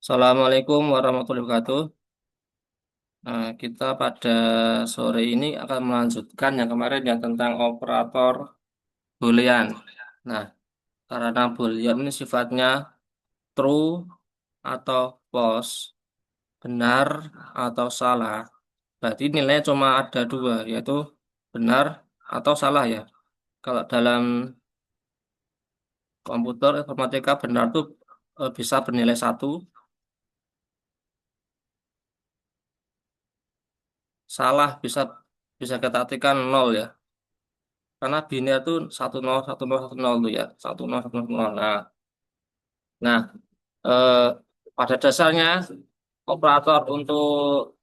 Assalamualaikum warahmatullahi wabarakatuh. Kita pada sore ini akan melanjutkan yang kemarin yang tentang operator Boolean. Nah, karena Boolean ini sifatnya true atau false, benar atau salah, berarti nilainya cuma ada dua, yaitu benar atau salah ya. Kalau dalam komputer informatika benar tuh bisa bernilai satu, salah bisa bisa kita artikan nol ya. Karena biner itu 10 10 10 tuh ya, 10 10 10. Nah, eh, pada dasarnya operator untuk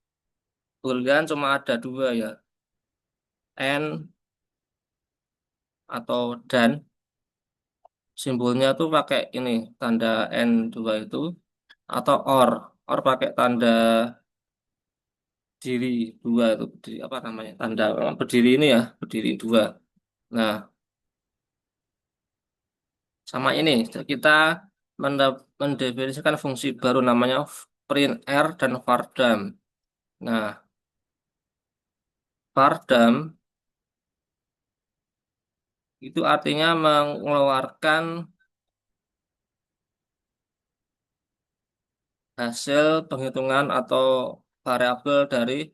Boolean cuma ada dua ya, and atau dan. Simbolnya tuh pakai ini tanda n dua itu, atau or pakai tanda diri dua itu, berdiri, apa namanya, tanda berdiri ini ya, berdiri dua. Nah, sama ini kita mendefinisikan fungsi baru namanya printr dan vardam. Nah, Vardam itu artinya mengeluarkan hasil penghitungan atau variabel dari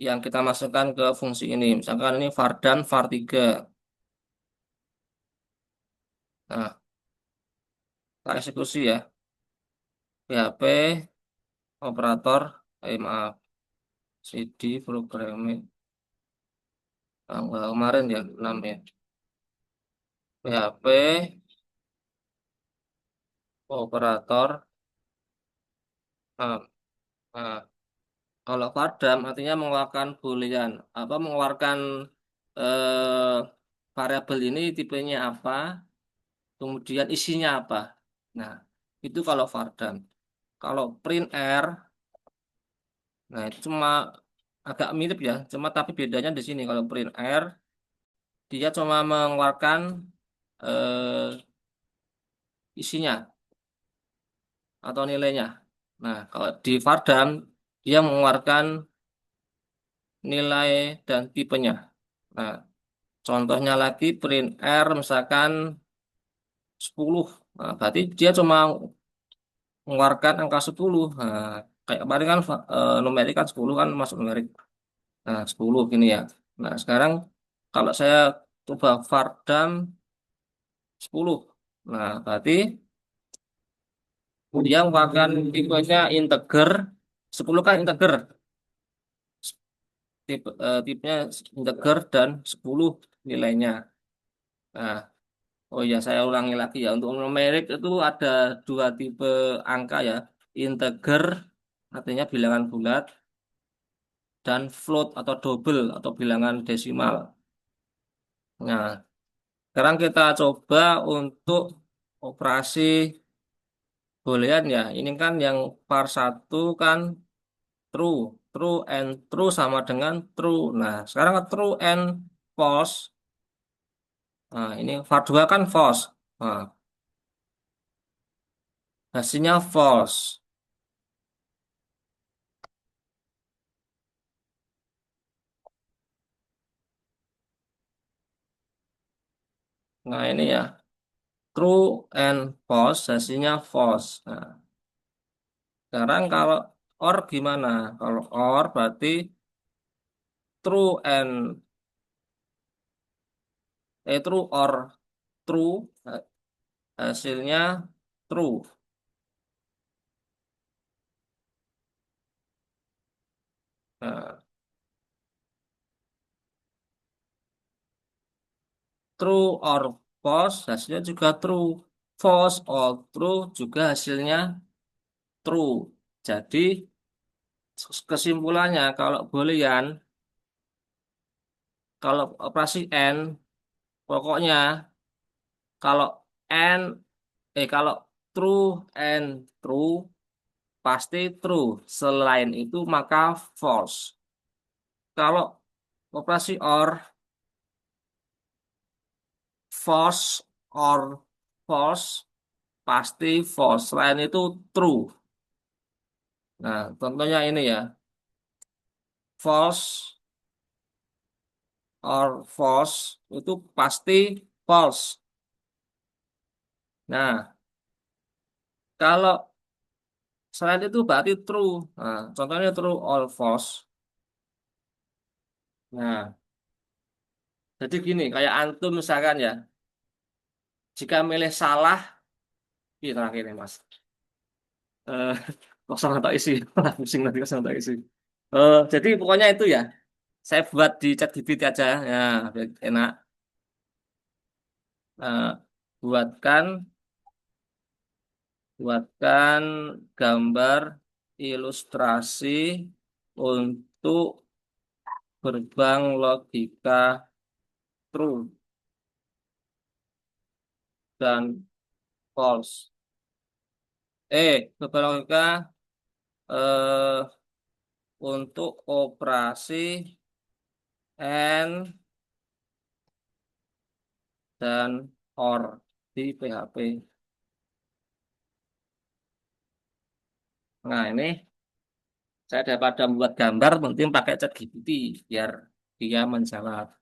yang kita masukkan ke fungsi ini. Misalkan ini Vardam var3. Nah, kita eksekusi ya. PHP operator, maaf, CD programming tanggal kemarin ya, 6 ya. PHP operator. Nah, nah, kalau Vardam artinya mengeluarkan boolean, apa mengeluarkan variabel ini tipenya apa, kemudian isinya apa. Nah, itu kalau Vardam. Kalau print R, nah itu cuma agak mirip ya, cuma tapi bedanya di sini. Kalau print R, dia cuma mengeluarkan isinya atau nilainya. Nah, kalau di Vardam, dia mengeluarkan nilai dan tipenya. Nah, contohnya lagi print R misalkan 10. Nah, berarti dia cuma mengeluarkan angka 10. Nah, kayak kemarin kan numerik kan 10 kan masuk numerik. Nah, 10 gini ya. Nah, sekarang kalau saya coba Vardam 10. Nah, berarti dia mengeluarkan tipenya integer. 10 kan integer. Tipenya integer dan 10 nilainya. Nah, oh ya, saya ulangi lagi ya. Untuk numerik itu ada dua tipe angka ya. Integer artinya bilangan bulat, dan float atau double atau bilangan desimal. Nah, sekarang kita coba untuk operasi boolean ya. Ini kan yang var satu kan true. True and true sama dengan true. Nah, sekarang true and false. Nah, ini var 2 kan false. Nah, hasilnya false. Nah, ini ya. True and false, hasilnya false. Nah, sekarang kalau or gimana? Kalau or berarti true true or true, hasilnya true. Nah, true or false, hasilnya juga true. False or true juga hasilnya true. Jadi kesimpulannya kalau boolean, kalau operasi n, pokoknya kalau n kalau true and true pasti true. Selain itu maka false. Kalau operasi or, false or false, pasti false. Selain itu true. Nah, contohnya ini ya. False or false itu pasti false. Nah, kalau selain itu berarti true. Nah, contohnya true or false. Nah, jadi gini, kayak antum misalkan ya, jika milih salah, ini terakhir nih mas. Eh, kosong atau isi, pusing nanti kosong atau isi. Jadi pokoknya itu ya, saya buat di ChatGPT aja, ya biar enak. Eh, buatkan, buatkan gambar ilustrasi untuk gerbang logika true dan false. Gerbang logika eh, untuk operasi and dan or di PHP. Nah, ini saya daripada membuat gambar, penting pakai ChatGPT biar dia menjawab.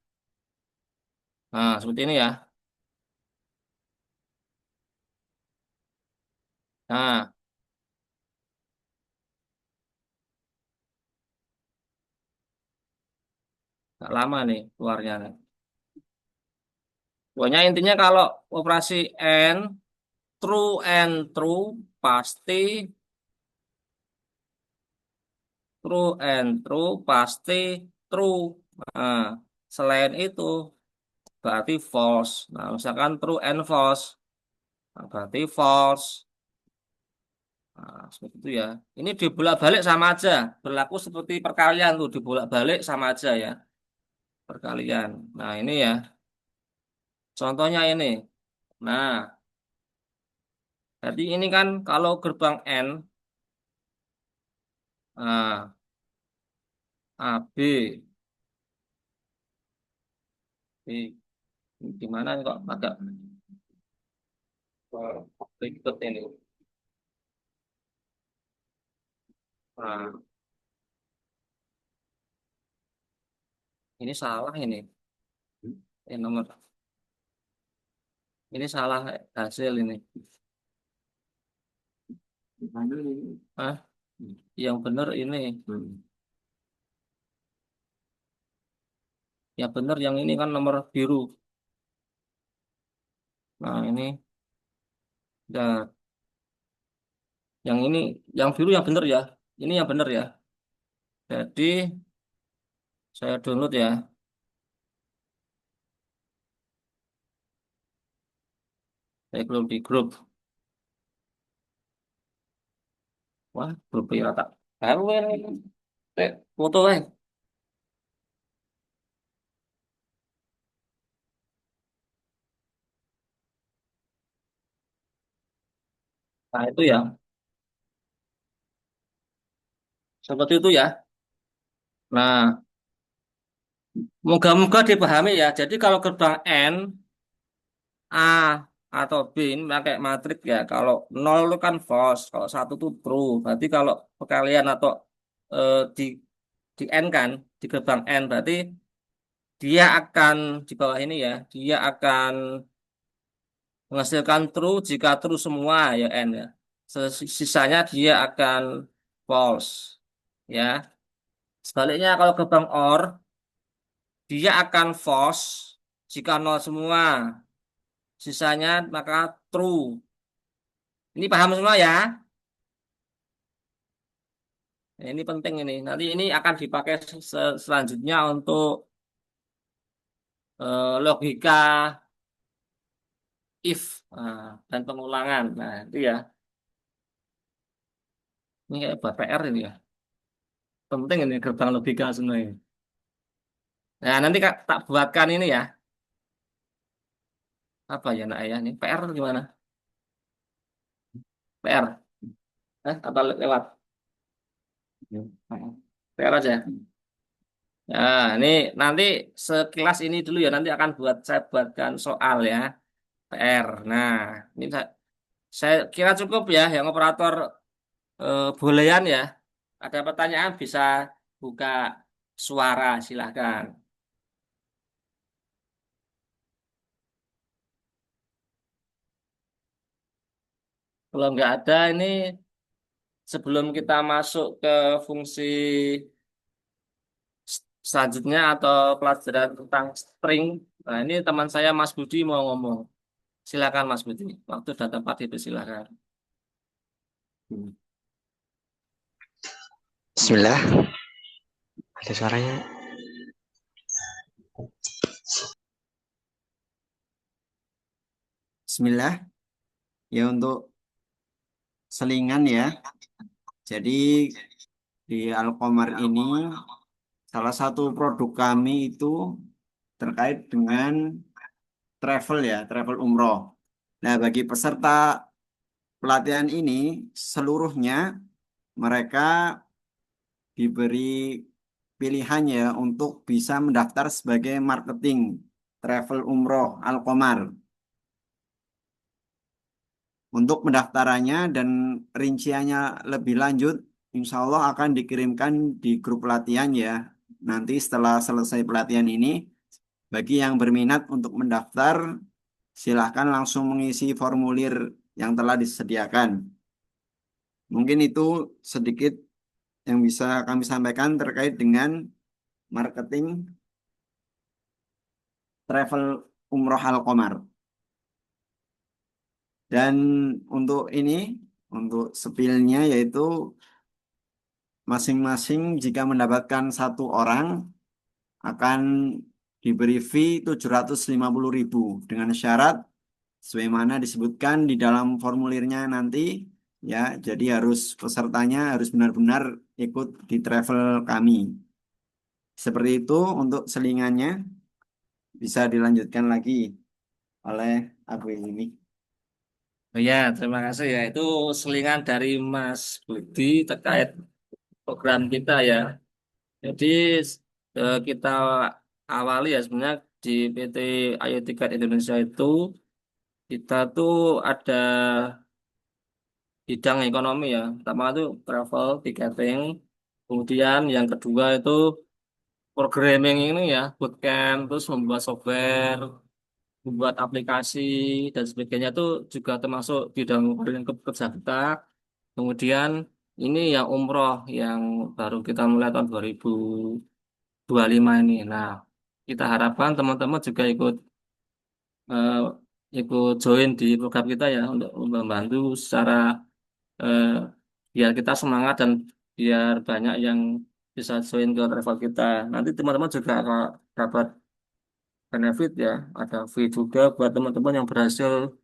Nah, seperti ini ya. Nah, nggak lama nih keluarnya. Pokoknya intinya kalau operasi and true pasti pasti true. Nah, selain itu berarti false. Nah, misalkan true and false, nah, berarti false. Nah, seperti itu ya. Ini dibolak-balik sama aja. Berlaku seperti perkalian tuh, dibolak-balik sama aja ya. Perkalian. Nah, ini ya. Contohnya ini. Nah, jadi ini kan kalau gerbang N, nah, AB, B, gimana kok agak ribet ini. Nah, ini salah ini. Ini nomor, ini salah hasil ini. Ah, yang benar ini. Yang benar yang ini kan nomor biru. Nah, ini. Nah, yang ini, yang biru yang benar ya. Ini yang benar ya. Jadi saya download ya. Saya belum di grup. Wah, grup ya tak. Tahu ini. Foto Nah, itu ya. Seperti itu ya. Nah, moga-moga dipahami ya. Jadi kalau gerbang N, A atau B ini pakai matrik ya. Kalau nol itu kan false, kalau satu itu true. Berarti kalau perkalian atau di N kan, di gerbang N berarti dia akan di bawah ini ya, dia akan menghasilkan true jika true semua ya N ya. Sisanya dia akan false ya. Sebaliknya kalau gerbang OR dia akan false jika nol semua. Sisanya maka true. Ini paham semua ya? Nah, ini penting ini. Nanti ini akan dipakai selanjutnya untuk logika if dan pengulangan. Nah, itu ya. Ini kayak buat PR ini ya. Penting ini gerbang logika sebenarnya. Nah, nanti Kak, tak buatkan ini ya. Apa ya nak ya? Ini PR gimana? PR. Apa lewat? PR aja. Nah, ini nanti sekilas ini dulu ya. Nanti akan saya buatkan soal ya. PR. Nah, ini Saya kira cukup ya yang operator bolehan ya. Ada pertanyaan bisa buka suara, silahkan. Kalau nggak ada ini sebelum kita masuk ke fungsi selanjutnya atau pelajaran tentang string. Nah, ini teman saya Mas Budi mau ngomong. Silakan Mas Budi. Waktu dan tempat itu silakan. Bismillah, ada suaranya. Bismillah, ya untuk selingan ya. Jadi di Alkomar ini salah satu produk kami itu terkait dengan travel ya, travel umroh. Nah, bagi peserta pelatihan ini seluruhnya mereka diberi pilihan ya untuk bisa mendaftar sebagai marketing travel umroh Alkomar. Untuk pendaftarannya dan rinciannya lebih lanjut, insya Allah akan dikirimkan di grup pelatihan ya. Nanti setelah selesai pelatihan ini, bagi yang berminat untuk mendaftar, silahkan langsung mengisi formulir yang telah disediakan. Mungkin itu sedikit yang bisa kami sampaikan terkait dengan marketing travel umroh Al-Qamar. Dan untuk ini, untuk spillnya yaitu masing-masing jika mendapatkan satu orang akan diberi fee 750.000 dengan syarat sebagaimana disebutkan di dalam formulirnya nanti ya. Jadi harus pesertanya harus benar-benar ikut di travel kami. Seperti itu untuk selingannya bisa dilanjutkan lagi oleh Abu ini. Oh ya, terima kasih ya. Itu selingan dari Mas Budi terkait program kita ya. Jadi kita awali ya sebenarnya di PT Ayo Tiket Indonesia itu kita tuh ada bidang ekonomi ya. Pertama itu travel, ticketing. Kemudian yang kedua itu programming ini ya, bootcamp, terus membuat software, membuat aplikasi dan sebagainya itu juga termasuk bidang lingkup kerja kita. Kemudian ini yang umroh yang baru kita mulai tahun 2025 ini. Nah, kita harapkan teman-teman juga eh, ikut join di program kita ya untuk membantu secara eh, biar kita semangat dan biar banyak yang bisa join ke travel kita. Nanti teman-teman juga akan dapat benefit ya. Ada fee juga buat teman-teman yang berhasil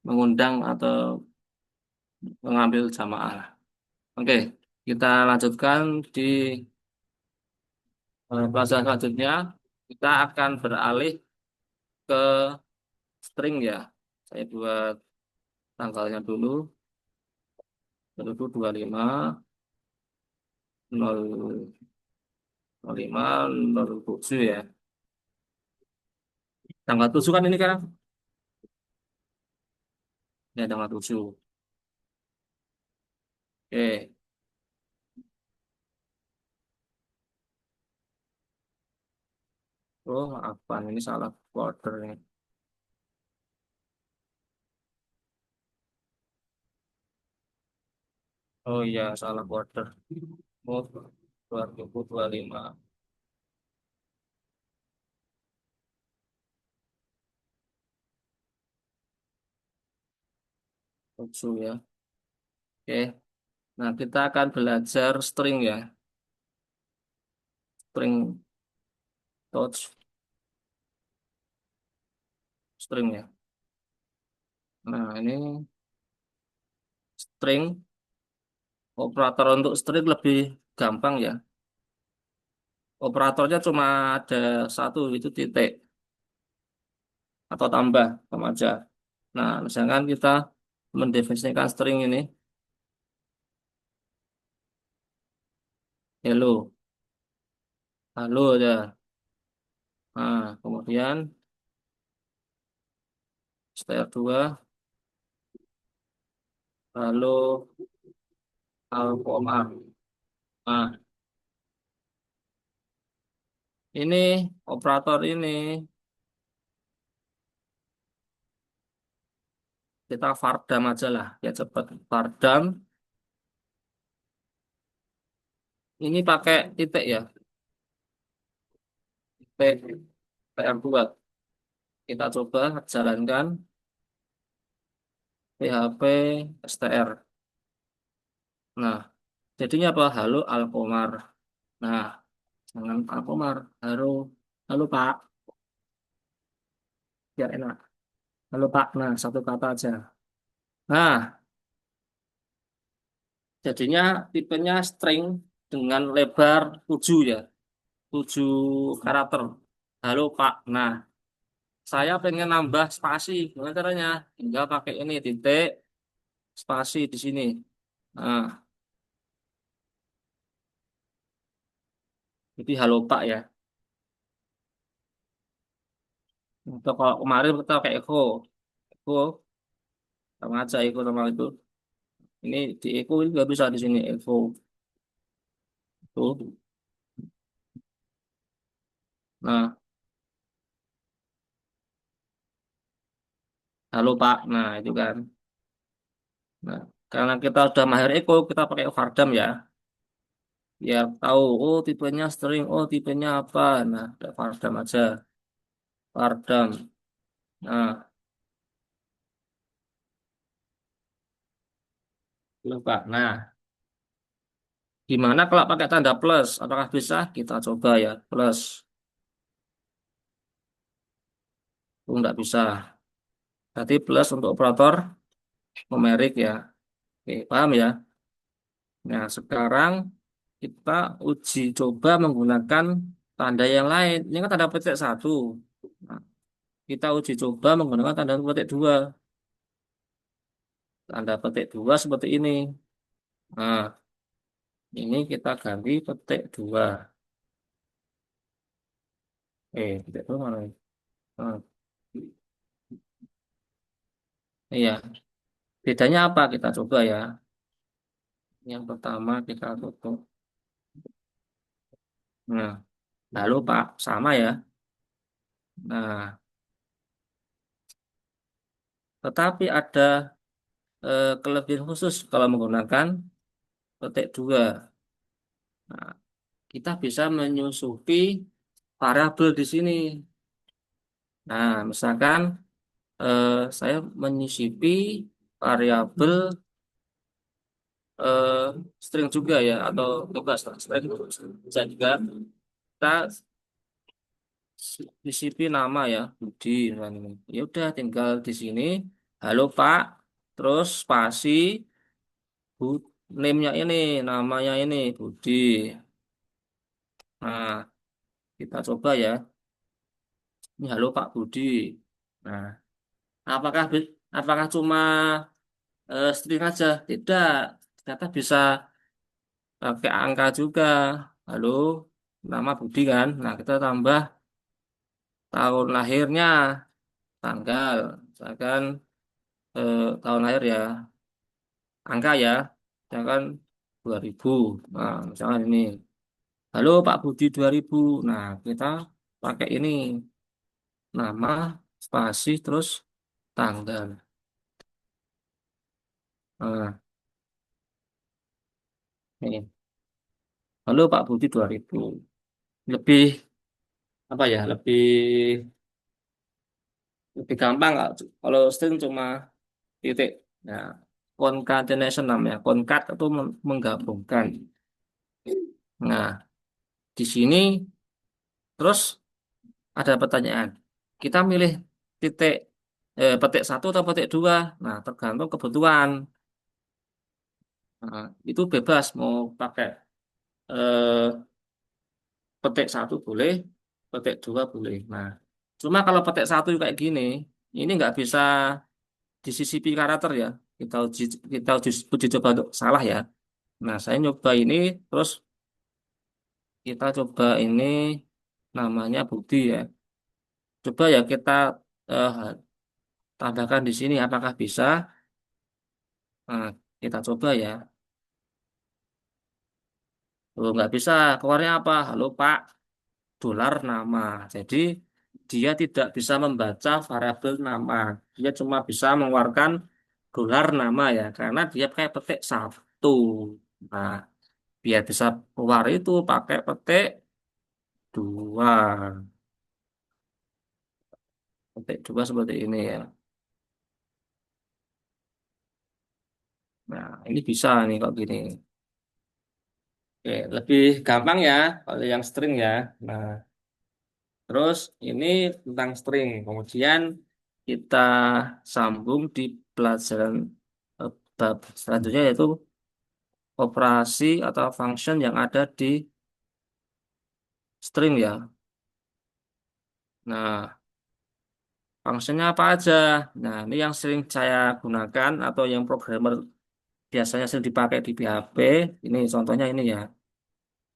mengundang atau mengambil jamaah. Oke, kita lanjutkan di pelajaran selanjutnya. Kita akan beralih ke string ya. Saya buat tanggalnya dulu. 2025 05 07 ya. Tanggal 7 kan ini kan? Ya, tanggal 7. Oke. Oh, apa ini salah border nih. Oh iya, salah border. Oh, 2025. 7 ya. Oke. Nah, kita akan belajar string ya. String touch string ya. Nah, ini string operator untuk string lebih gampang ya. Operatornya cuma ada satu itu titik atau tambah sama aja. Nah, misalkan kita mendefinisikan string ini hello, halo ya. Nah, kemudian step 2 Lalu Alkomar. Nah, ini operator ini kita Fardam aja lah, ya cepet. Fardam ini pakai titik ya, titik PR2. Kita coba jalankan PHP STR. Nah, jadinya apa? Halo Alkomar. Nah, jangan Alkomar. Halo, halo Pak, biar enak. Halo Pak. Nah, satu kata aja. Nah, jadinya tipenya string dengan lebar 7 ya. 7 karakter. Halo Pak. Nah, saya pengen nambah spasi. Gimana caranya? Tinggal pakai ini titik spasi di sini. Nah, jadi halo Pak ya. Untuk kalau kemarin kita pakai echo. Echo sama aja echo sama itu. Ini di echo ini nggak bisa di sini echo. Tuh. Nah, halo Pak. Nah, itu kan. Nah, karena kita udah mahir echo, kita pakai Vardam ya. Biar tahu, oh tipenya string, oh tipenya apa. Nah, udah Vardam aja. Vardam. Nah, lupa. Nah, gimana kalau pakai tanda plus? Apakah bisa? Kita coba ya. Plus. Oh, nggak bisa. Berarti plus untuk operator numerik ya. Oke, paham ya? Nah, sekarang kita uji coba menggunakan tanda yang lain. Ini kan tanda petik satu. Nah, kita uji coba menggunakan tanda petik dua. Tanda petik dua seperti ini. Nah, ini kita ganti petik dua. Petik dua mana? Nah, iya. Bedanya apa? Kita coba ya. Yang pertama kita tutup. Nah, lalu Pak, sama ya. Nah, tetapi ada kelebihan khusus kalau menggunakan petik dua. Nah, kita bisa menyusupi variabel di sini. Nah, misalkan eh, saya menyisipi variabel eh, string juga ya, atau tugas string bisa juga kita sisipi nama ya, Budi. Nah, ini. Ya udah, tinggal di sini. Halo Pak, terus spasi, bu, name-nya ini, namanya ini Budi. Nah, kita coba ya. Ini halo Pak Budi. Nah, apakah cuma string aja? Tidak. Ternyata bisa pakai angka juga. Halo, nama Budi kan? Nah, kita tambah tahun lahirnya, tanggal. Misalkan tahun lahir ya, angka ya. Misalkan 2000. Nah, misalkan ini. Halo Pak Budi 2000. Nah, kita pakai ini. Nama, spasi, terus tanggal. Nah, ini. Halo Pak Budi 2000. Lebih apa ya? Lebih gampang nggak? Kalau string cuma titik. Nah, concatenation namanya. Concat itu menggabungkan. Nah, di sini terus ada pertanyaan. Kita milih titik petik satu atau petik dua. Nah, tergantung kebutuhan. Nah, itu bebas mau pakai eh, petik satu boleh, petik dua boleh. Nah, cuma kalau petik satu kayak gini, ini nggak bisa disisipi karakter ya. Kita uji coba untuk salah ya. Nah, saya nyoba ini, terus kita coba ini namanya Budi ya. Coba ya kita eh, tambahkan di sini apakah bisa. Nah, Kita coba ya. Oh, nggak bisa. Keluarnya apa? Halo Pak, dolar nama. Jadi dia tidak bisa membaca variabel nama. Dia cuma bisa mengeluarkan dolar nama ya. Karena dia pakai petik satu. Nah, biar bisa keluar itu pakai petik dua. Petik dua seperti ini ya. Nah, ini bisa nih kalau gini. Oke, lebih gampang ya kalau yang string ya. Nah, terus ini tentang string. Kemudian kita sambung di pelajaran bab selanjutnya yaitu operasi atau function yang ada di string ya. Nah, fungsinya apa aja? Nah, ini yang sering saya gunakan atau yang programmer biasanya sering dipakai di PHP. Ini contohnya ini ya.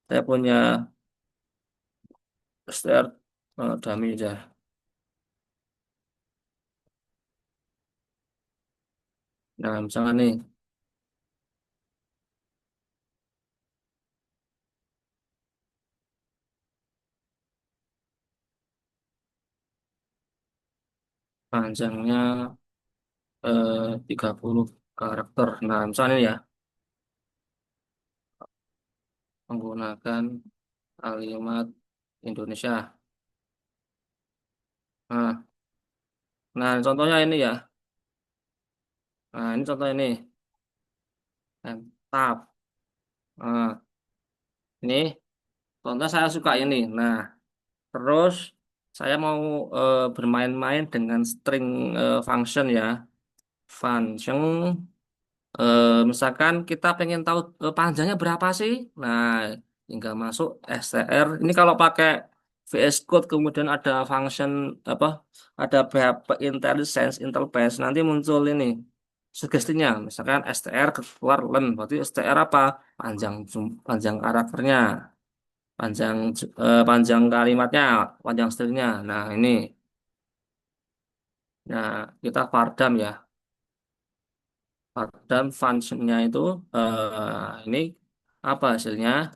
Saya punya str dummy aja. Nah, misalnya nih, panjangnya 30 karakter. Nah, misalnya ya, menggunakan kalimat Indonesia. Nah, nah contohnya ini ya. Nah, ini contoh ini. Tab. Nah, ini contoh saya suka ini. Nah, terus saya mau bermain-main dengan string function ya. Function, misalkan kita pengen tahu panjangnya berapa sih? Nah, hingga masuk str. Ini kalau pakai VS Code kemudian ada function apa? Ada PHP IntelliSense, Intelbase, nanti muncul ini sugestinya. Misalkan str keluar len, berarti str apa? Panjang karakternya, panjang kalimatnya, panjang stringnya. Nah, ini. Nah, kita pardam ya. Pardam functionnya itu ini apa hasilnya?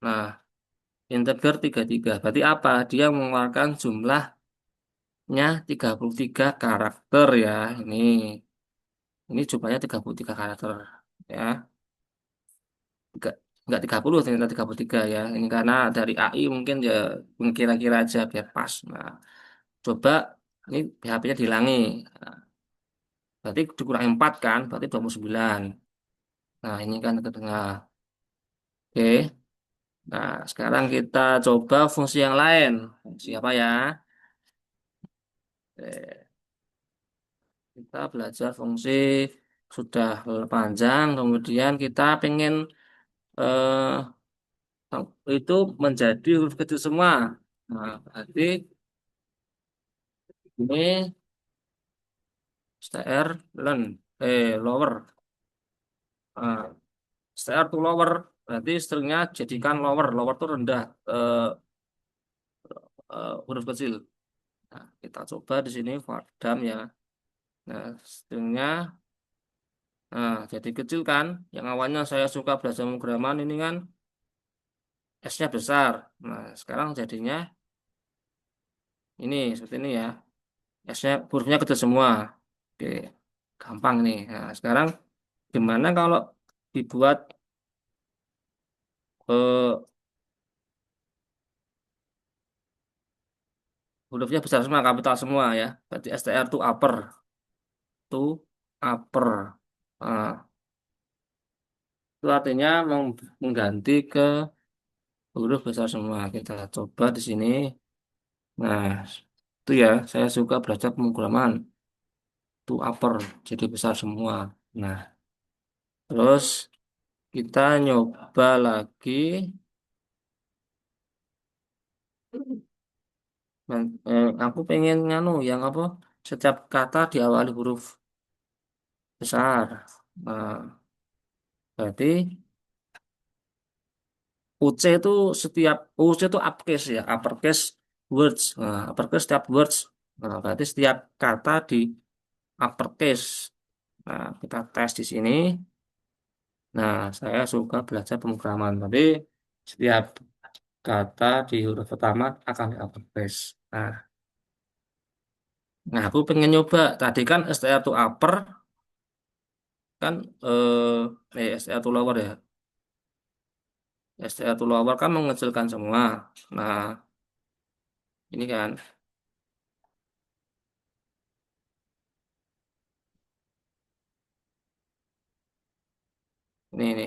Nah, integer 33. Berarti apa? Dia mengeluarkan jumlahnya 33 karakter ya. Ini jumlahnya 33 karakter ya. Enggak, enggak 30 ternyata 33 ya. Ini karena dari AI mungkin ya kira-kira aja biar pas. Nah, coba ini PHP-nya dihilangi. Nah, berarti dikurangi 4 kan, berarti 29. Nah, ini kan ke tengah. Oke. Nah, sekarang kita coba fungsi yang lain. Fungsi apa ya? Oke. Kita belajar fungsi sudah panjang, kemudian kita pengen itu menjadi huruf kecil semua. Nah, berarti ini str len, lower. Nah, str to lower, berarti stringnya jadikan lower. Lower itu rendah, huruf kecil. Nah, kita coba di sini Fardam ya. Nah, stringnya jadi kecil kan. Yang awalnya saya suka belajar pemrograman ini kan S-nya besar. Nah, sekarang jadinya ini seperti ini ya. S-nya hurufnya kecil semua. Oke, gampang nih. Nah, sekarang gimana kalau dibuat eh, hurufnya besar semua, kapital semua ya. Berarti STR to upper, to upper. Nah, itu artinya mengganti ke huruf besar semua. Kita coba di sini. Nah, itu ya, saya suka belajar pemrograman. To upper, jadi besar semua. Nah, terus kita nyoba lagi. Aku pengen nganu yang apa? Setiap kata diawali huruf besar. Nah, berarti UC itu setiap UC itu uppercase ya, uppercase words. Nah, uppercase setiap words. Nah, berarti setiap kata di uppercase. Nah, kita tes di sini. Nah, saya suka belajar pemrograman. Tapi setiap kata di huruf pertama akan uppercase. Nah, aku pengen nyoba. Tadi kan STR to upper kan STR to lower ya. STR to lower kan mengecilkan semua. Nah, ini kan ini.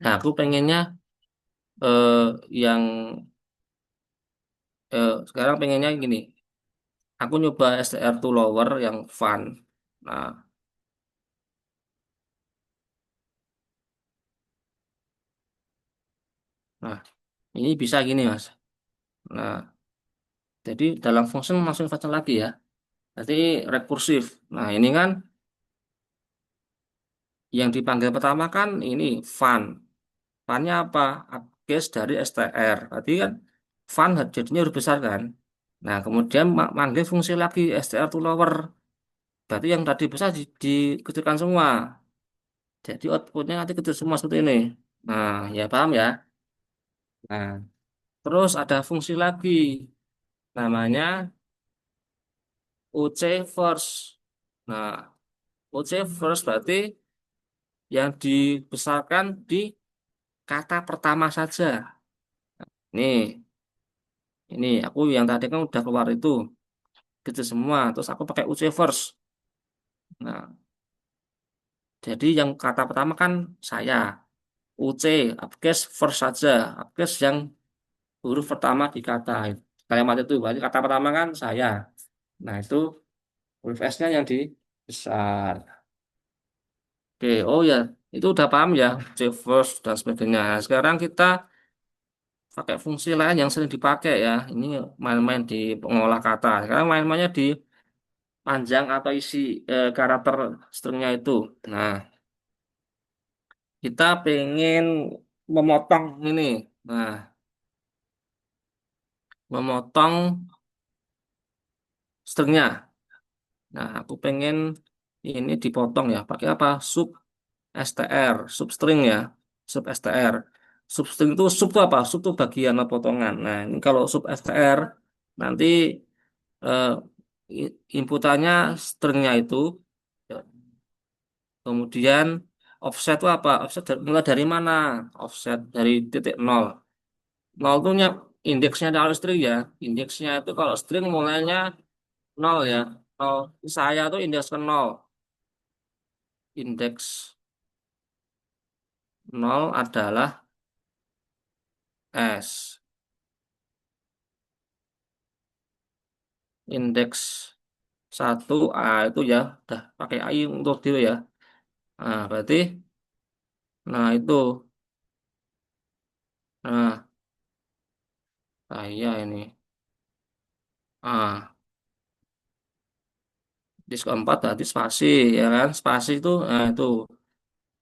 Nah, aku pengennya yang sekarang pengennya gini. Aku nyoba STR to lower yang fun. Nah, nah, ini bisa gini, Mas. Nah, jadi dalam function langsung function lagi ya. Jadi rekursif. Nah, ini kan yang dipanggil pertama kan ini fun. Funnya apa? Upcase dari STR. Berarti kan fun jadinya huruf besar kan. Nah, kemudian manggil fungsi lagi STR to lower. Berarti yang tadi besar dikecilkan semua. Jadi outputnya nanti kecil semua seperti ini. Nah, ya paham ya. Nah, terus ada fungsi lagi. Namanya UC first. Nah, UC first berarti yang dibesarkan di kata pertama saja. Ini aku yang tadi kan udah keluar itu kecil semua. Terus aku pakai UC first. Nah, jadi yang kata pertama kan saya. UC, upcase first saja. Upcase yang huruf pertama di kata. Kalimat itu, berarti kata pertama kan saya. Nah, itu huruf S-nya yang dibesar. Oke, oh ya, itu udah paham ya, C first dan sebagainya. Nah, sekarang kita pakai fungsi lain yang sering dipakai ya. Ini main-main di pengolah kata. Sekarang main-mainnya di panjang atau isi karakter stringnya itu. Nah, kita pengen memotong ini. Nah, memotong stringnya. Nah, aku pengen ini dipotong ya. Pakai apa? Sub str, substring ya, sub str. Substring itu sub itu apa? Sub itu bagian atau potongan. Nah, ini kalau sub str nanti eh, inputannya stringnya itu, ya, kemudian offset itu apa? Offset mulai dari mana? Offset dari titik nol. Nol itu indeksnya dari string ya. Indeksnya itu kalau string mulainya nol ya. Nol. Saya tuh indeks ke nol. Indeks nol adalah S. Indeks satu A itu ya udah pakai AI untuk dia ya. Nah, berarti itu. Nah, saya ini. Ah, disk keempat berarti spasi ya kan? Spasi itu itu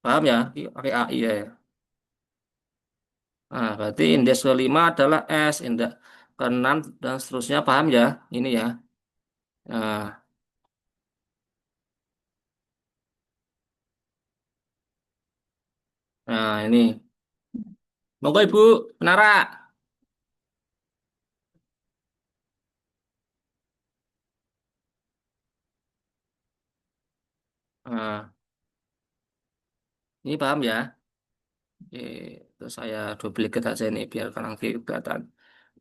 paham ya? Pakai AI ya. Nah, berarti indeks kelima adalah S, indeks keenam dan seterusnya paham ya? Ini ya. Nah, ini. Monggo Ibu, Menara. Nah, ini paham ya? Oke, terus saya duplicate aja ini biar nanti kelihatan.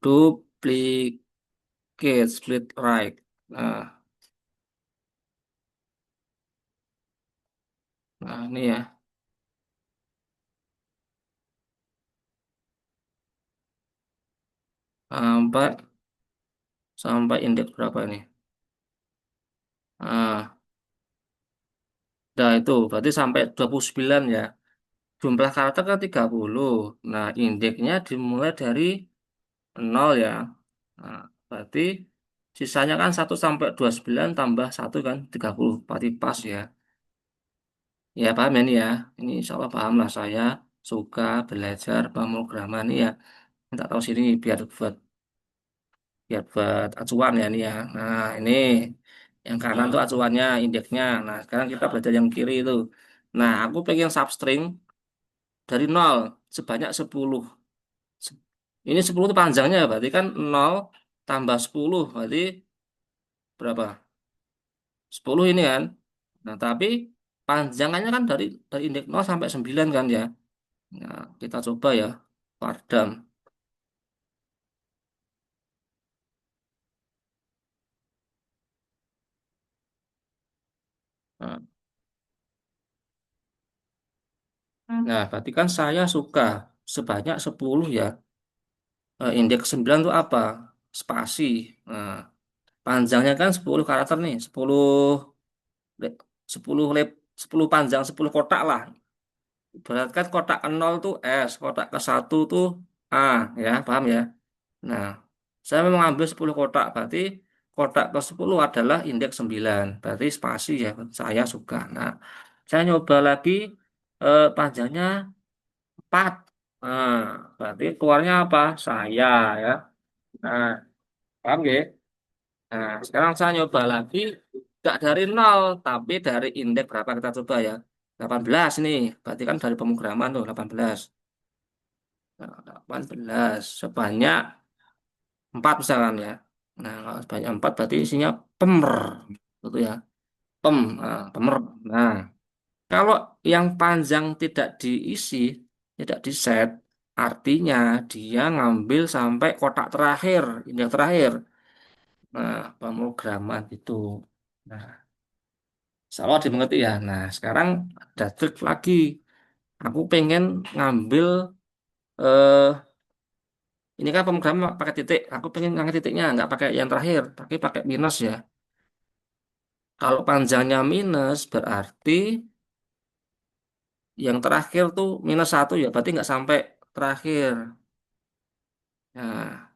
Duplicate split right. Nah, ini ya. Sampai sampai indeks berapa nih? Nah, nah itu berarti sampai 29 ya. Jumlah karakter kan 30. Nah, indeksnya dimulai dari 0 ya. Nah, berarti sisanya kan 1 sampai 29 tambah 1 kan 30. Berarti pas ya. Ya paham ya ini ya. Ini insya Allah paham lah saya suka belajar pemrograman ini ya. Minta tahu sini biar buat acuan ya ini ya. Nah, ini. Yang kanan tuh acuannya, indeksnya. Nah, sekarang kita belajar yang kiri itu. Nah, aku pengen substring dari nol sebanyak 10. Se- Ini 10 itu panjangnya, berarti kan nol tambah 10 berarti berapa? 10 ini kan. Nah, tapi panjangannya kan dari indeks 0 sampai 9 kan ya. Nah, kita coba ya. Pardam. Nah, nah, berarti kan saya suka sebanyak 10 ya. Indeks 9 itu apa? Spasi. Nah, panjangnya kan 10 karakter nih. 10 10 10 panjang 10 kotak lah. Berarti kan kotak ke 0 tuh S, kotak ke 1 tuh A, ya, paham ya? Nah, saya memang ambil 10 kotak, berarti kotak ke 10 adalah indeks 9, berarti spasi ya, saya suka. Nah, saya nyoba lagi panjangnya 4. Nah, berarti keluarnya apa? Saya ya. Nah, paham ya? Nah, sekarang saya nyoba lagi, nggak dari 0, tapi dari indeks berapa kita coba ya? 18 nih, berarti kan dari pemrograman tuh 18. Nah, 18 sebanyak 4 misalkan ya. Nah, kalau sebanyak 4 berarti isinya pemer. Gitu ya. Pemer. Nah, kalau yang panjang tidak diisi, tidak diset, artinya dia ngambil sampai kotak terakhir, indeks terakhir. Nah, pemrograman itu. Nah, salah dimengerti ya. Nah, sekarang ada trik lagi. Aku pengen ngambil eh ini kan pemrograman pakai titik. Aku pengen ngangkat titiknya, nggak pakai yang terakhir, tapi pakai minus ya. Kalau panjangnya minus berarti yang terakhir tuh -1 ya, berarti nggak sampai terakhir. Nah,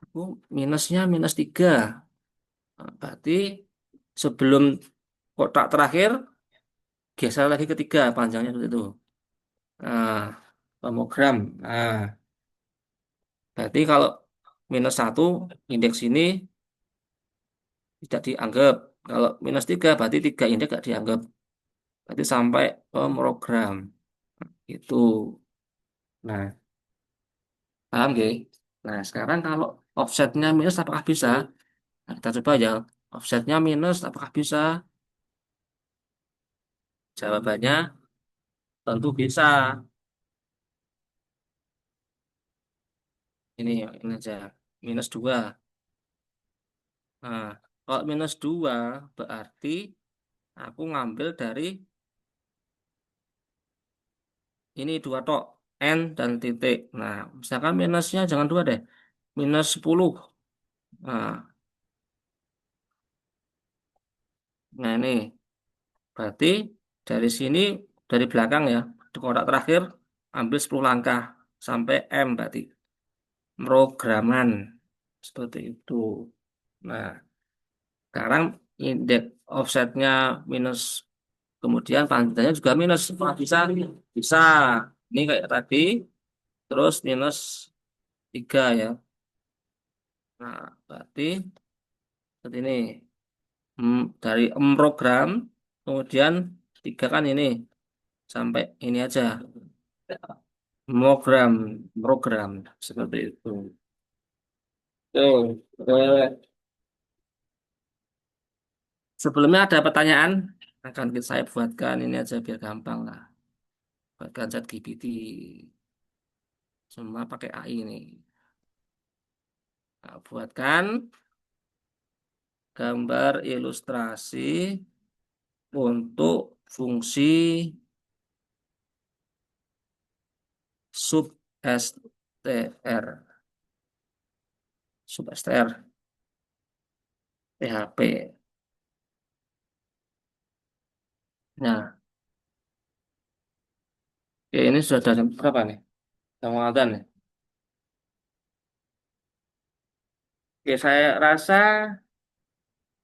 aku minusnya -3. Nah, berarti sebelum kotak terakhir geser lagi ke 3 panjangnya seperti itu. Nah, homogram. Nah, berarti kalau -1 indeks ini tidak dianggap. Kalau -3 berarti 3 indeks tidak dianggap. Berarti sampai homogram. Itu. Nah, paham gak? Nah, sekarang kalau offsetnya minus apakah bisa? Nah, kita coba aja. Offsetnya minus apakah bisa? Jawabannya tentu bisa. Ini aja. -2. Nah, kalau -2 berarti aku ngambil dari ini dua tok. N dan titik. Nah, misalkan minusnya jangan 2 deh. -10. Nah, nah ini. Berarti dari sini, dari belakang ya. Di kotak terakhir, ambil 10 langkah. Sampai M berarti. Programan. Seperti itu. Nah, sekarang indeks offsetnya minus, kemudian panjangnya juga minus. Wah, bisa, bisa. Ini kayak tadi, terus -3 ya. Nah, berarti seperti ini. Dari program, kemudian 3 kan ini, sampai ini aja. Program, seperti itu. Tuh, sebelumnya ada pertanyaan, akan saya buatkan ini aja biar gampang lah. Buatkan chat GPT. Semua pakai AI ini. Nah, buatkan gambar ilustrasi untuk fungsi sub str, sub str PHP. Nah, oke, ini sudah jam berapa nih? Ramadan ya. Oke, saya rasa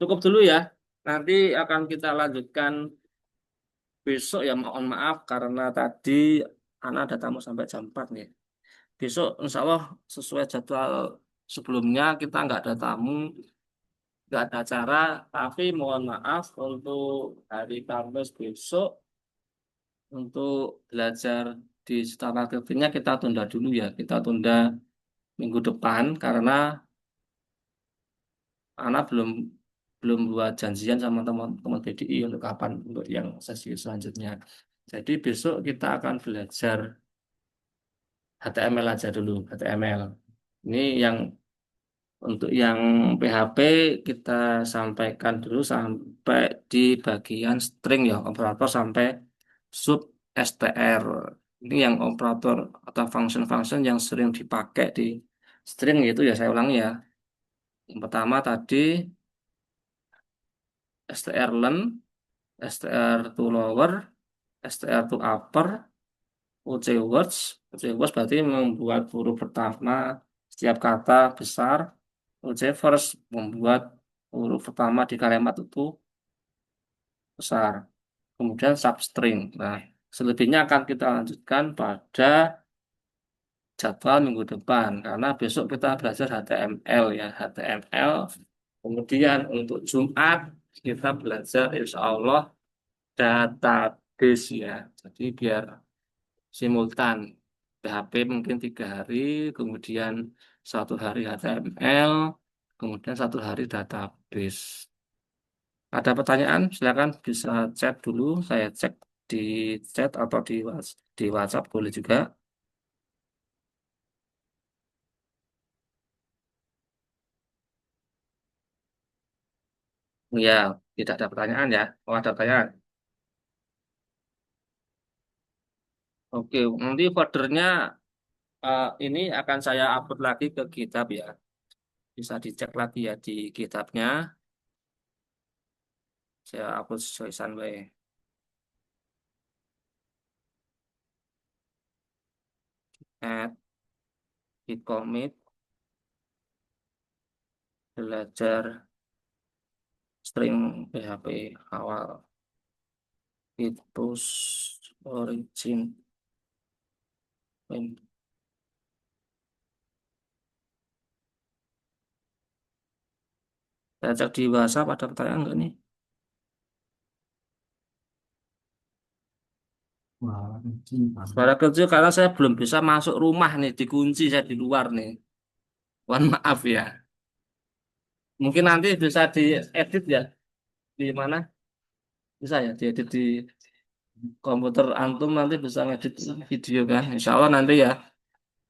cukup dulu ya. Nanti akan kita lanjutkan besok ya. Mohon maaf karena tadi anak ada tamu sampai jam 4 nih. Besok insya Allah sesuai jadwal sebelumnya kita nggak ada tamu. nggak ada acara, tapi mohon maaf untuk hari Kamis besok untuk belajar di setelah kerjanya kita tunda dulu ya. Kita tunda minggu depan karena anak belum belum buat janjian sama teman-teman BDI untuk kapan untuk yang sesi selanjutnya. Jadi besok kita akan belajar HTML aja dulu, HTML. Ini yang untuk yang PHP kita sampaikan dulu sampai di bagian string ya, operator sampai sub str. Ini yang operator atau function-function yang sering dipakai di string itu ya saya ulangi ya. Yang pertama tadi strlen, str to lower, str to upper, UC words. UC words berarti membuat huruf pertama setiap kata besar. UC first membuat huruf pertama di kalimat itu besar. Kemudian substring. Nah, selebihnya akan kita lanjutkan pada jadwal minggu depan karena besok kita belajar HTML ya, HTML. Kemudian untuk Jumat kita belajar insya Allah database ya. Jadi biar simultan. PHP mungkin 3 hari, kemudian 1 hari HTML, kemudian 1 hari database. Ada pertanyaan? Silakan bisa chat dulu. Saya cek di chat atau di WhatsApp boleh juga. Ya, tidak ada pertanyaan ya. Oh, ada pertanyaan. Oke, nanti foldernya ini akan saya upload lagi ke GitHub ya. Bisa dicek lagi ya di GitHubnya. Saya upload sesuai sunway. Add, git commit, belajar string PHP awal. Git push origin. Saya cek di WhatsApp ada pertanyaan nggak nih? Suara kecil karena saya belum bisa masuk rumah nih, dikunci saya di luar nih. Mohon maaf ya. Mungkin nanti bisa diedit ya. Di mana? Bisa ya, diedit di komputer antum nanti bisa ngedit video kan. Insya Allah nanti ya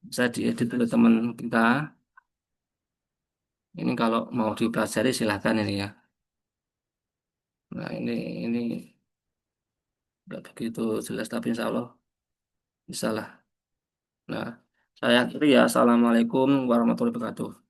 bisa diedit oleh teman kita. Ini kalau mau dipelajari silahkan ini ya. Nah ini nggak begitu jelas tapi insya Allah bisa lah. Nah saya akhiri ya. Assalamualaikum warahmatullahi wabarakatuh.